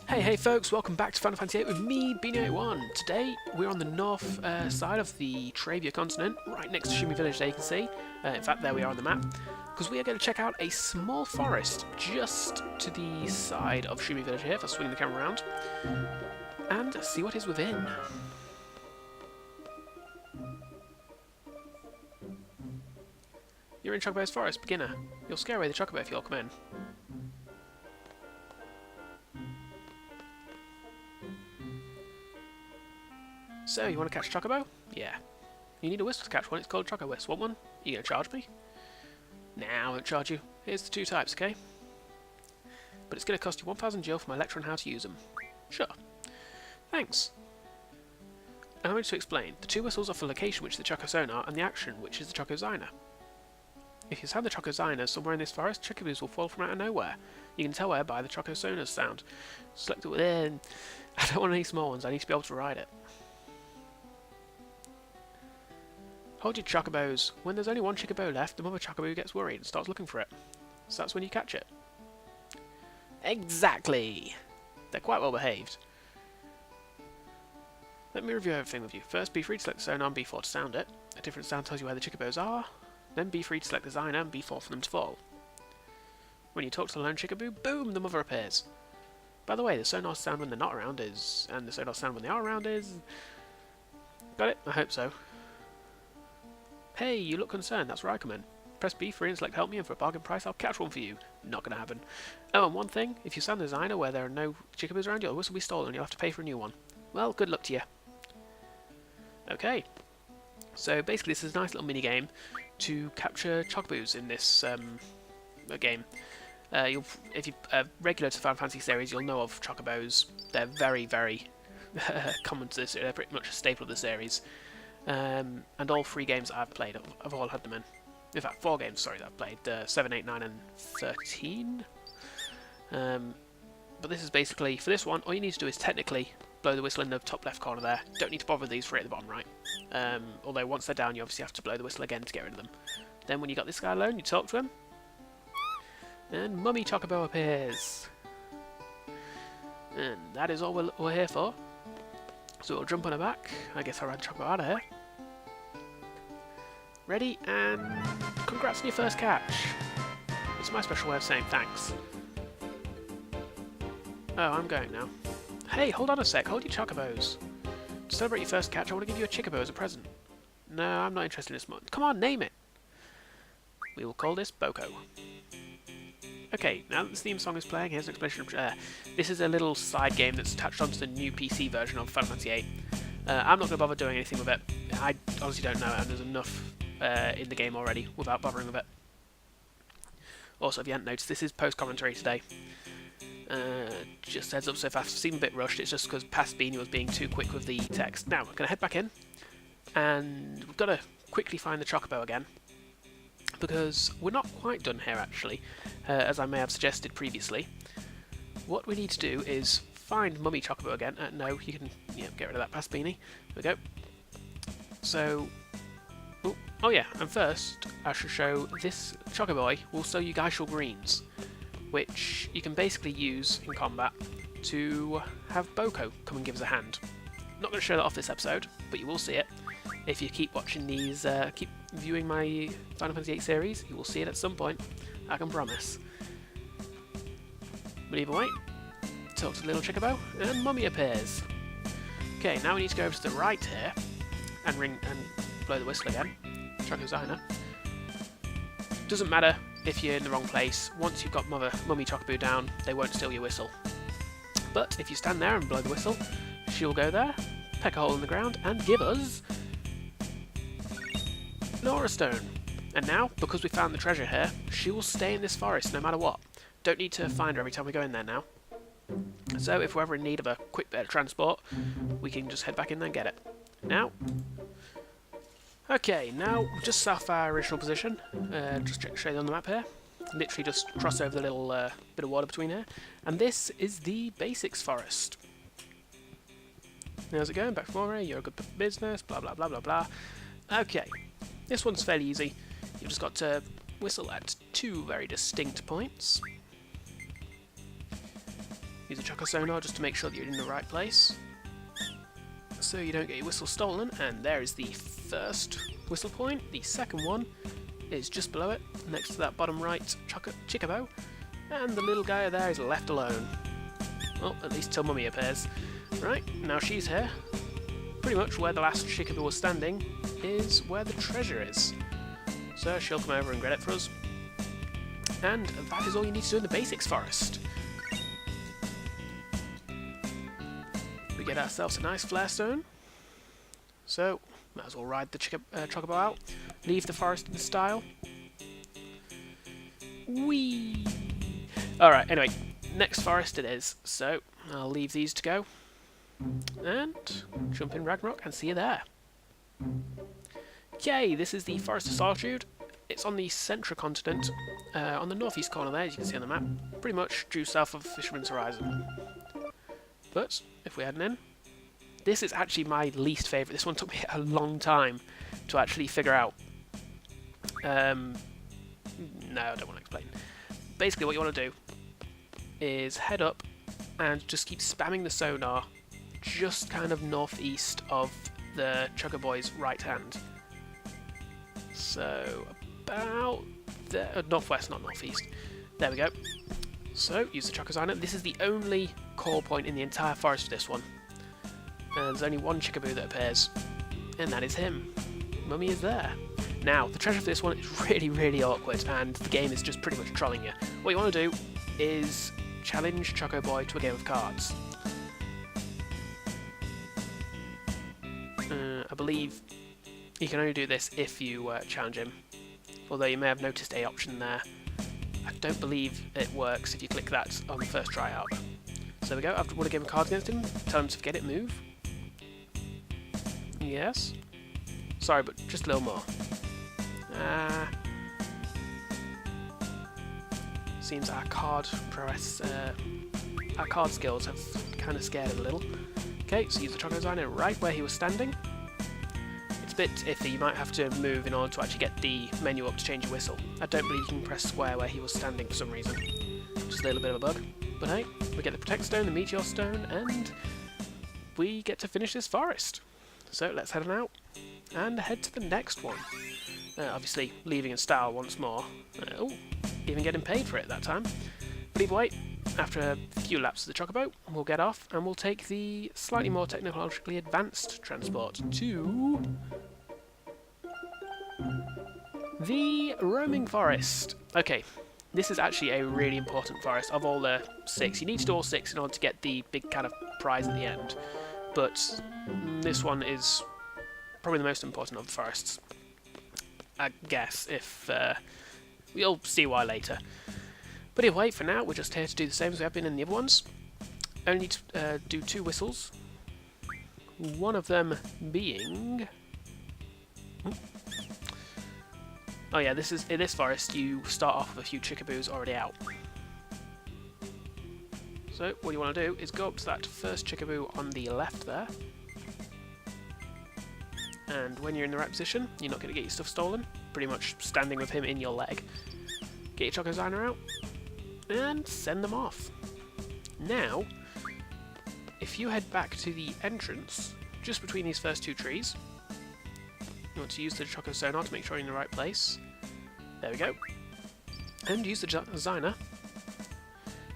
Hey folks, welcome back to Final Fantasy VIII with me, Beanie81. Today we're on the north side of the Travia continent, right next to Shumi Village there you can see. In fact, there we are on the map. Because we are going to check out a small forest just to the side of Shumi Village here, if I swing the camera around, and see what is within. You're in Chocobo's forest, beginner. You'll scare away the Chocobo if you'll come in. So, you want to catch Chocobo? Yeah. You need a whistle to catch one, it's called Choco Whistle. Want one? You gonna charge me? Nah, I won't charge you. Here's the two types, okay? But it's gonna cost you 1,000 gil for my lecture on how to use them. Sure. Thanks. Allow me to explain. The two whistles offer location, which is the Choco Sonar, and the action, which is the Choco Zyna. If you sound the Choco Zyna somewhere in this forest, Chocobos will fall from out of nowhere. You can tell where by the Choco Sonar's sound. Select it within. I don't want any small ones, I need to be able to ride it. Hold your Chocobos. When there's only one Chocobo left, the mother Chocobo gets worried and starts looking for it. So that's when you catch it. Exactly! They're quite well behaved. Let me review everything with you. First, be free to select the sonar and B4 to sound it. A different sound tells you where the Chocobos are. Then be free to select the Zyna and B4 for them to fall. When you talk to the lone Chocobo, boom, the mother appears. By the way, the sonar sound when they're not around is... and the sonar sound when they are around is... Got it? I hope so. Hey, you look concerned, that's where I come in. Press B3 and select help me, and for a bargain price I'll catch one for you. Not gonna happen. Oh, and one thing, if you sound the Zyna where there are no Chocobos around, your whistle will be stolen and you'll have to pay for a new one. Well, good luck to you. Okay. So basically this is a nice little mini game to capture Chocobos in this game. If you're regular to the Final Fantasy series, you'll know of Chocobos. They're very, very common to this. They're pretty much a staple of the series. And all 3 games that I've played, I've all had them in. In fact, 4 games, sorry, that I've played. 7, 8, 9 and 13. But this is basically, for this one, all you need to do is technically blow the whistle in the top left corner there. Don't need to bother with these 3 at the bottom right. Although once they're down, you obviously have to blow the whistle again to get rid of them. Then when you got this guy alone, you talk to him. And Mummy Chocobo appears. And that is all we're here for. So we'll jump on her back. I guess I'll ride Chocobo out of here. Ready, and congrats on your first catch. It's my special way of saying thanks. Oh, I'm going now. Hey, hold on a sec, hold your Chocobos. To celebrate your first catch, I want to give you a Chocobo as a present. No, I'm not interested in this much. Come on, name it! We will call this Boko. Okay, now that the theme song is playing, here's an explanation of... this is a little side game that's attached onto the new PC version of Final Fantasy VIII. I'm not going to bother doing anything with it. I honestly don't know, and there's enough in the game already without bothering with it. Also, if you hadn't noticed, this is post-commentary today. Just heads up, so if I seem a bit rushed, it's just because past Beanie was being too quick with the text. Now, we're going to head back in, and we've got to quickly find the Chocobo again, because we're not quite done here actually, as I may have suggested previously. What we need to do is find Mummy Chocobo again. No, you can get rid of that past Beanie. There we go. So, oh yeah, and first I should show this Chocoboy will sell you Geishal Greens, which you can basically use in combat to have Boko come and give us a hand. I'm not going to show that off this episode, but you will see it. If you keep watching these, keep viewing my Final Fantasy VIII series, you will see it at some point, I can promise. But either way, talk to the little Chocobo, and Mummy appears. Okay, now we need to go over to the right here, and blow the whistle again. Choco Zyna. Doesn't matter if you're in the wrong place, once you've got Mummy Chocobo down, they won't steal your whistle. But if you stand there and blow the whistle, she'll go there, peck a hole in the ground, and give us Nora Stone. And now, because we found the treasure here, she will stay in this forest no matter what. Don't need to find her every time we go in there now. So if we're ever in need of a quick bit of transport, we can just head back in there and get it. Now, okay, now just south our original position. Just show you on the map here. Literally just cross over the little bit of water between here. And this is the Basics Forest. How's it going? Back from over here, you're a good business, blah blah blah blah blah. Okay, this one's fairly easy. You've just got to whistle at 2 very distinct points. Use a Choco Sonar just to make sure that you're in the right place, so you don't get your whistle stolen. And there is the first whistle point. The second one is just below it, next to that bottom right Chocobo, and the little guy there is left alone. Well, at least till Mummy appears. Right, now she's here. Pretty much where the last Chocobo was standing is where the treasure is. So she'll come over and get it for us. And that is all you need to do in the basics forest. We get ourselves a nice flare stone. So, might as well ride the Chocobo out. Leave the forest in style. Whee! Alright, anyway, next forest it is. So, I'll leave these to go. And jump in Ragnarok and see you there. Okay, this is the Forest of Solitude. It's on the central continent, on the northeast corner there, as you can see on the map, pretty much due south of Fisherman's Horizon. But, if we're heading in, this is actually my least favourite. This one took me a long time to actually figure out. No, I don't want to explain. Basically, what you want to do is head up and just keep spamming the sonar just kind of northeast of the Chocoboy's right hand. So, about there, northwest, not northeast. There we go. So, use the Choco Designer. This is the only core point in the entire forest for this one. And there's only one Chocobo that appears, and that is him. Mummy is there. Now, the treasure for this one is really, really awkward, and the game is just pretty much trolling you. What you want to do is challenge Chocoboy to a game of cards. I believe you can only do this if you challenge him, although you may have noticed a option there. I don't believe it works if you click that on the first try out. So there we go, after won a game of cards against him, tell him to forget it, move. Yes. Sorry, but just a little more. Seems our card prowess, our card skills have kind of scared him a little. Okay, so use the Choco Designer right where he was standing. It's a bit iffy, you might have to move in order to actually get the menu up to change your whistle. I don't believe you can press square where he was standing for some reason. Just a little bit of a bug. But hey, we get the Protect Stone, the Meteor Stone, and we get to finish this forest. So let's head on out and head to the next one. Obviously, leaving in style once more. Oh, even getting paid for it that time. But either way, after a few laps of the Chocobo, we'll get off and we'll take the slightly more technologically advanced transport to the roaming forest. Okay, this is actually a really important forest. Of all the 6, you need to do all 6 in order to get the big kind of prize at the end. But this one is probably the most important of the forests, I guess, if we'll see why later. But anyway, for now, we're just here to do the same as we have been in the other ones. Only need to do 2 whistles. One of them being... Oh yeah, this is in this forest, you start off with a few Chocobos already out. So, what you want to do is go up to that first Chocobo on the left there. And when you're in the right position, you're not going to get your stuff stolen. Pretty much standing with him in your leg. Get your Choco Designer out. And send them off. Now, if you head back to the entrance, just between these first 2 trees, you want to use the Choco Sonar to make sure you're in the right place. There we go. And use the Designer.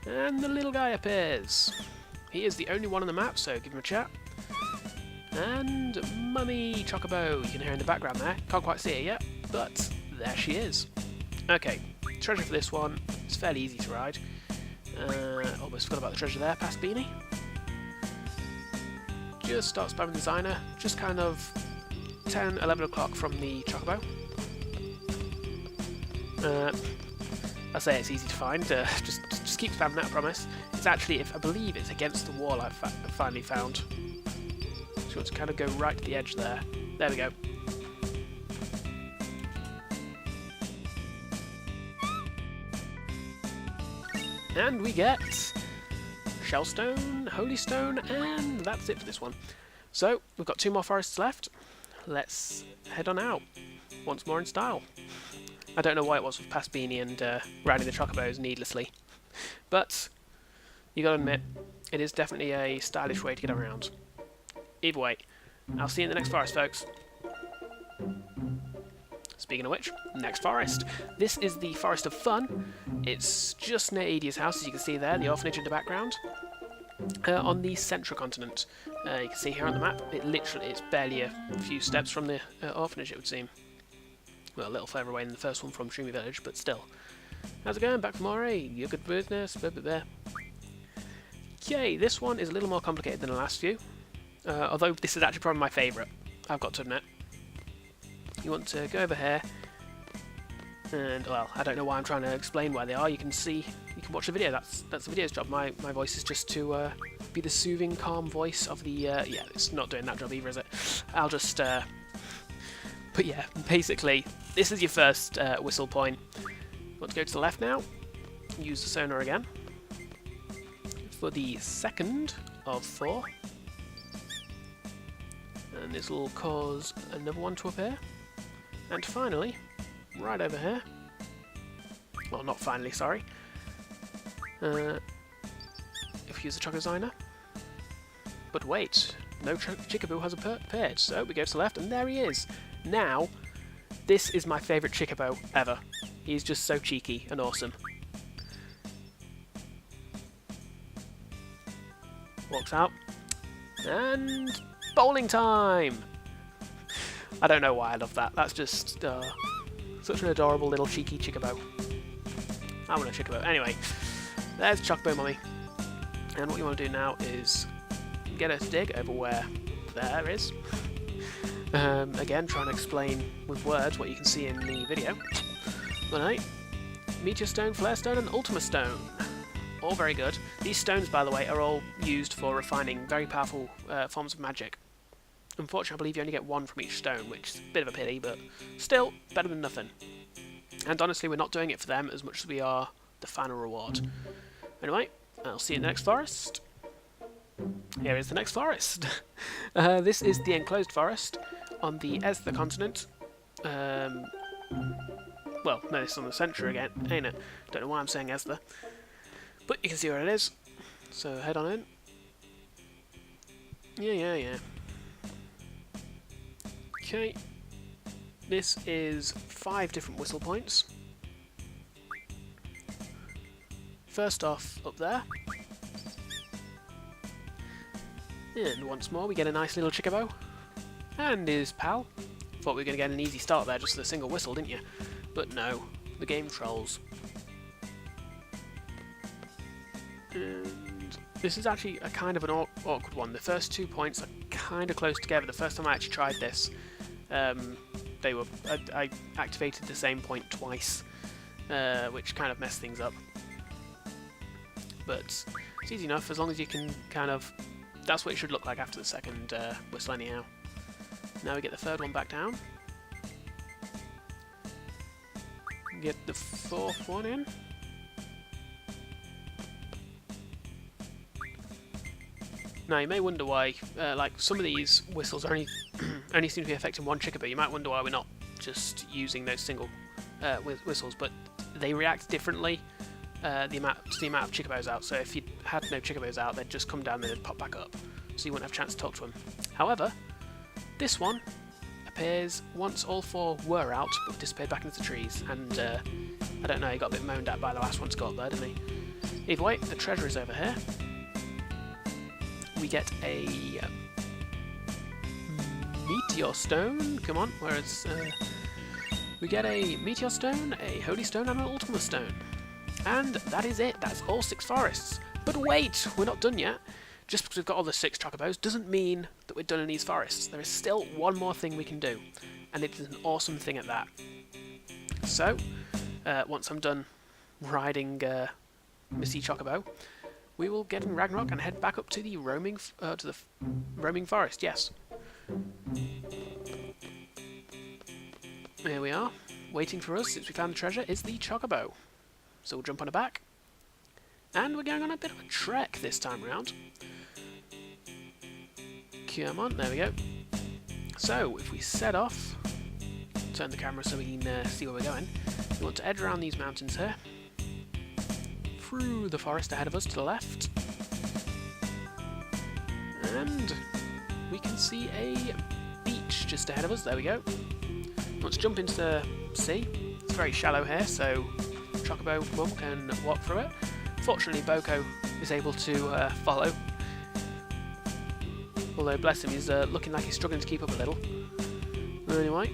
And the little guy appears. He is the only one on the map, so give him a chat. And Mummy Chocobo, you can hear in the background there. Can't quite see her yet, but there she is. Okay, treasure for this one is fairly easy to ride. Almost forgot about the treasure there, past Beanie. Just start spamming the Designer, just kind of 10, 11 o'clock from the Chocobo. I say it's easy to find, just keep spamming that, I promise. It's actually, I believe it's against the wall I've finally found. So you want to kind of go right to the edge there. There we go. And we get Shellstone, Holy Stone, and that's it for this one. So, we've got 2 more forests left. Let's head on out, once more in style. I don't know why it was with past Beanie and riding the Chocobos needlessly. But, you got to admit, it is definitely a stylish way to get around. Either way, I'll see you in the next forest, folks. Speaking of which, next forest. This is the Forest of Fun. It's just near Edie's house, as you can see there, the orphanage in the background. On the central continent. You can see here on the map, it's barely a few steps from the orphanage, it would seem. Well, a little further away than the first one from Dreamy Village, but still. How's it going? Back from Moray? You good business? Blah, blah, blah. Okay, this one is a little more complicated than the last few. Although this is actually probably my favourite, I've got to admit. You want to go over here, and, well, I don't know why I'm trying to explain where they are. You can see, you can watch the video. That's the video's job. My voice is just to be the soothing, calm voice of the... yeah, it's not doing that job either, is it? I'll just... but yeah, basically, this is your first whistle point. You want to go to the left now. Use the sonar again. For the second of 4. And this will cause another one to appear. And finally, right over here. Well, not finally, sorry. If we use the Choco Designer. But wait, no Chocobo has appeared, so we go to the left, and there he is. Now, this is my favourite Chocobo ever. He's just so cheeky and awesome. Walks out, and bowling time! I don't know why I love that. That's just such an adorable little cheeky Chocobo. I want a Chocobo. Anyway, there's Chocobo Mummy. And what you want to do now is get her to dig over where there is. Again, trying to explain with words what you can see in the video. Right. Meteor Stone, Flare Stone, and Ultima Stone. All very good. These stones, by the way, are all used for refining very powerful forms of magic. Unfortunately, I believe you only get 1 from each stone, which is a bit of a pity, but still, better than nothing. And honestly, we're not doing it for them as much as we are the final reward. Anyway, I'll see you in the next forest. Here is the next forest. This is the enclosed forest on the Esther continent. Well, no, it's on the centre again, ain't it? Don't know why I'm saying Esther. But you can see where it is. So head on in. Yeah. Okay. This is 5 different whistle points. First off, up there. And once more, we get a nice little Chocobo. And his pal. Thought we were going to get an easy start there just with a single whistle, didn't you? But no, the game trolls. And this is actually a kind of an awkward one. The first 2 points are kind of close together. The first time I actually tried this, I activated the same point twice, which kind of messed things up. But it's easy enough as long as you can kind of... That's what it should look like after the second whistle anyhow. Now we get the third one back down. Get the 4th one in. Now you may wonder why, like some of these whistles only seem to be affecting one Chocobo. You might wonder why we're not just using those single whistles, but they react differently to the amount of Chocobos out. So if you had no Chocobos out, they'd just come down and they'd pop back up, so you wouldn't have a chance to talk to them. However, this one appears once all 4 were out, but disappeared back into the trees. And I don't know, he got a bit moaned at by the last one to go up there, didn't he? Either way, the treasure is over here. We get a Meteor Stone. Come on, where it's... we get a Meteor Stone, a Holy Stone, and an Ultima Stone. And that is it. That's all 6 forests. But wait, we're not done yet. Just because we've got all the 6 Chocobos doesn't mean that we're done in these forests. There is still one more thing we can do. And it is an awesome thing at that. So, once I'm done riding Missy Chocobo, we will get in Ragnarok and head back up to the roaming forest. Yes. Here we are. Waiting for us, since we found the treasure, is the Chocobo. So we'll jump on her back. And we're going on a bit of a trek this time round. Come on, there we go. So, if we set off, turn the camera so we can see where we're going. We want to edge around these mountains here. Through the forest ahead of us to the left. and we can see a beach just ahead of us. There we go. Let's jump into the sea. It's very shallow here, so Chocobo Mum can walk through it. Fortunately, Boko is able to follow. Although, bless him, he's looking like he's struggling to keep up a little. Anyway,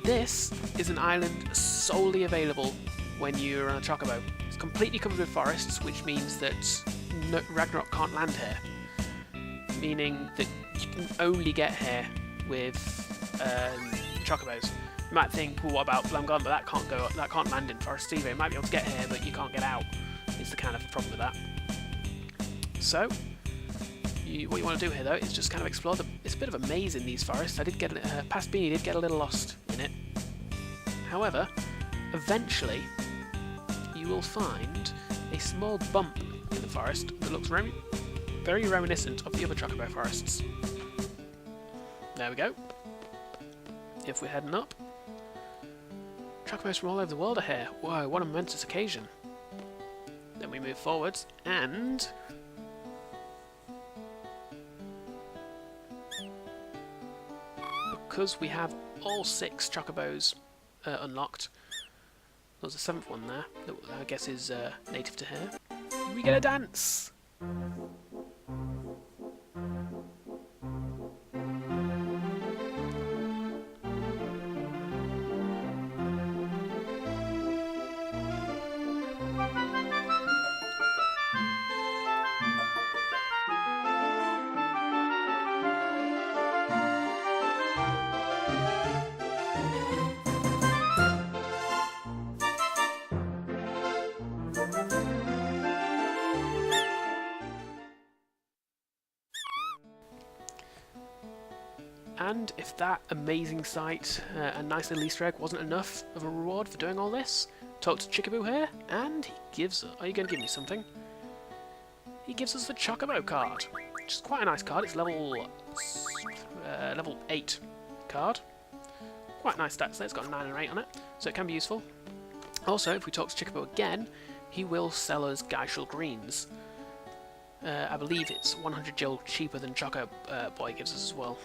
this is an island solely available when you're on a Chocobo. It's completely covered with forests, which means that Ragnarok can't land here. Meaning that you can only get here with Chocobos. You might think, well, what about Blamgon? But that can't land in forests either. You might be able to get here, but you can't get out. It's the kind of problem with that. So, what you want to do here, though, is just kind of explore it's a bit of a maze in these forests. I did get past Beanie did get a little lost in it. However, eventually, you will find a small bump in the forest that looks very reminiscent of the other Chocobo forests. There we go. If we're heading up, Chocobos from all over the world are here. Whoa, what a momentous occasion. Then we move forwards, and because we have all 6 Chocobos unlocked, there's a 7th one there that I guess is native to here. We get a dance! And if that amazing sight and nice little Easter egg wasn't enough of a reward for doing all this, talk to Chocobo here, and he gives us... Are you going to give me something? He gives us the Chocobo card, which is quite a nice card. It's level 8 card. Quite nice stats there. It's got a 9 and 8 on it, so it can be useful. Also, if we talk to Chocobo again, he will sell us Geishel Greens. I believe it's 100 Jill cheaper than Choco Boy gives us as well.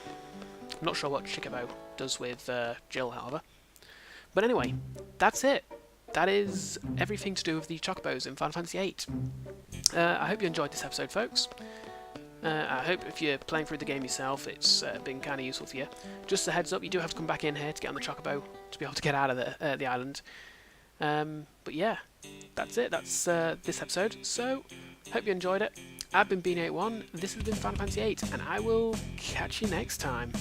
I'm not sure what Chocobo does with Jill, however. But anyway, that's it. That is everything to do with the Chocobos in Final Fantasy VIII. I hope you enjoyed this episode, folks. I hope if you're playing through the game yourself, it's been kind of useful for you. Just a heads up, you do have to come back in here to get on the Chocobo to be able to get out of the island. But yeah, that's it. That's this episode. So, hope you enjoyed it. I've been Beanie81, this has been Final Fantasy VIII, and I will catch you next time.